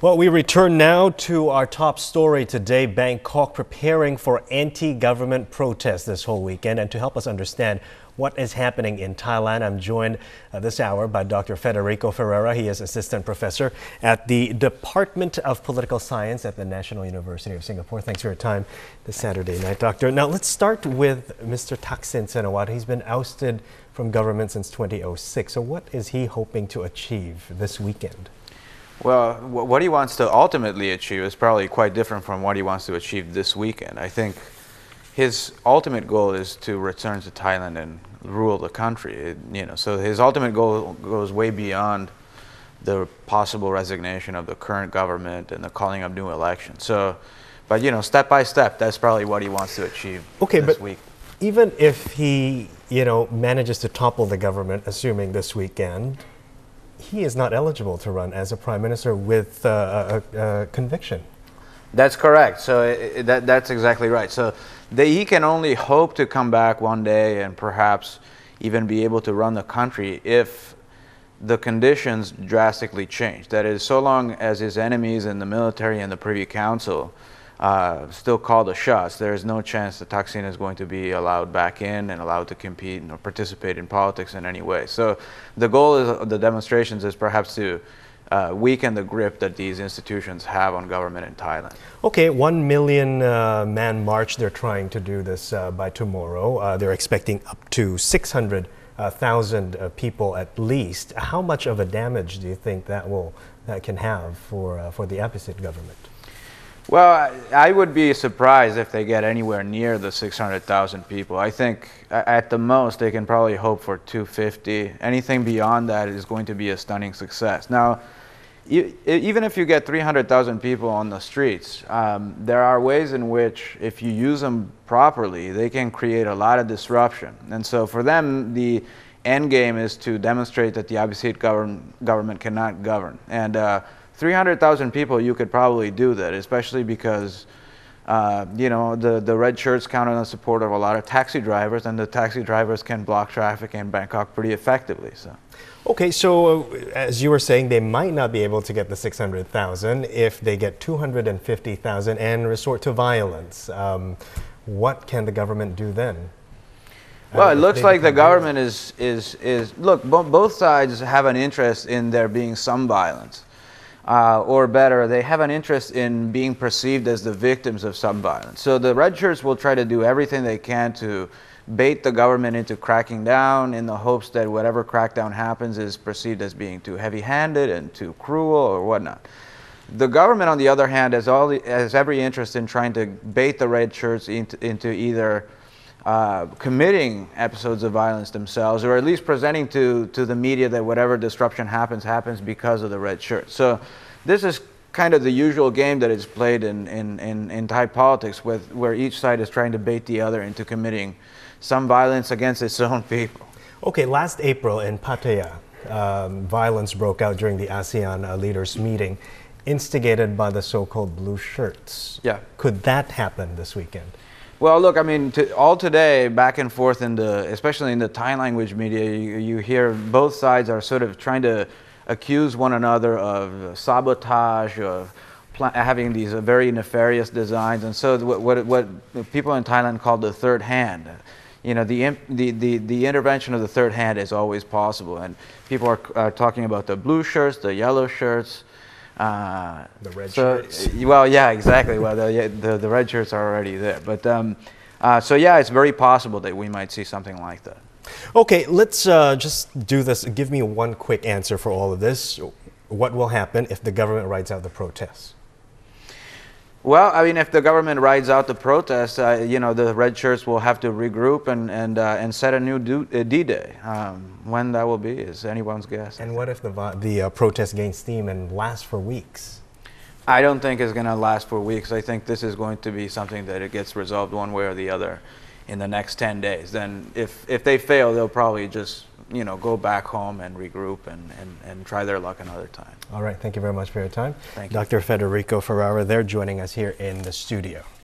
Well, we return now to our top story today. Bangkok preparing for anti-government protests this whole weekend. And to help us understand what is happening in Thailand, I'm joined this hour by Dr. Federico Ferreira. He is assistant professor at the Department of Political Science at the National University of Singapore. Thanks for your time this Saturday night, Doctor. Now, let's start with Mr. Thaksin Shinawatra. He's been ousted from government since 2006. So what is he hoping to achieve this weekend? Well, what he wants to ultimately achieve is probably quite different from what he wants to achieve this weekend. I think his ultimate goal is to return to Thailand and rule the country. So his ultimate goal goes way beyond the possible resignation of the current government and the calling of new elections. But step by step, that's probably what he wants to achieve this week. Even if he, manages to topple the government, assuming this weekend, he is not eligible to run as a prime minister with a conviction. That's correct. So that's exactly right. So he can only hope to come back one day and perhaps even be able to run the country if the conditions drastically change. That is, so long as his enemies in the military and the Privy Council still call the shots, there is no chance that Thaksin is going to be allowed back in and allowed to compete or participate in politics in any way. So the goal of the demonstrations is perhaps to weaken the grip that these institutions have on government in Thailand. Okay, 1 million man march. They're trying to do this by tomorrow. They're expecting up to 600,000 people at least. How much of a damage do you think that can have for the opposite government? Well, I would be surprised if they get anywhere near the 600,000 people. I think at the most they can probably hope for 250. Anything beyond that is going to be a stunning success. Now, even if you get 300,000 people on the streets, there are ways in which, if you use them properly, they can create a lot of disruption. And so for them, the end game is to demonstrate that the opposite government cannot govern. And 300,000 people, you could probably do that, especially because the red shirts count on the support of a lot of taxi drivers, and the taxi drivers can block traffic in Bangkok pretty effectively. Okay, so as you were saying, they might not be able to get the 600,000 if they get 250,000 and resort to violence. What can the government do then? Well, it looks like the government look, both sides have an interest in there being some violence. Or better, they have an interest in being perceived as the victims of some violence. So the red shirts will try to do everything they can to bait the government into cracking down in the hopes that whatever crackdown happens is perceived as being too heavy-handed and too cruel or whatnot. The government, on the other hand, has every interest in trying to bait the red shirts into either committing episodes of violence themselves, or at least presenting to the media that whatever disruption happens because of the red shirt. So this is kind of the usual game that is played in Thai politics, where each side is trying to bait the other into committing some violence against its own people. Okay, last April in Pattaya, violence broke out during the ASEAN leaders meeting, instigated by the so-called blue shirts. Yeah. Could that happen this weekend? Well, look, I mean, all today, back and forth especially in the Thai language media, you hear both sides are sort of trying to accuse one another of sabotage, of having these very nefarious designs. And so what people in Thailand call the third hand, the intervention of the third hand is always possible. And people are talking about the blue shirts, the yellow shirts, the red shirts. Well, yeah, exactly. Well, the red shirts are already there, but so yeah, it's very possible that we might see something like that. Okay, let's just do this. Give me one quick answer for all of this. What will happen if the government rides out the protests? Well, I mean, if the government rides out the protests, the red shirts will have to regroup and set a new D-Day. When that will be is anyone's guess. And what if the protest gains steam and lasts for weeks? I don't think it's going to last for weeks. I think this is going to be something that it gets resolved one way or the other in the next 10 days. Then if they fail, they'll probably just go back home and regroup and try their luck another time. All right. Thank you very much for your time. Thank you. Dr. Federico Ferreira there joining us here in the studio.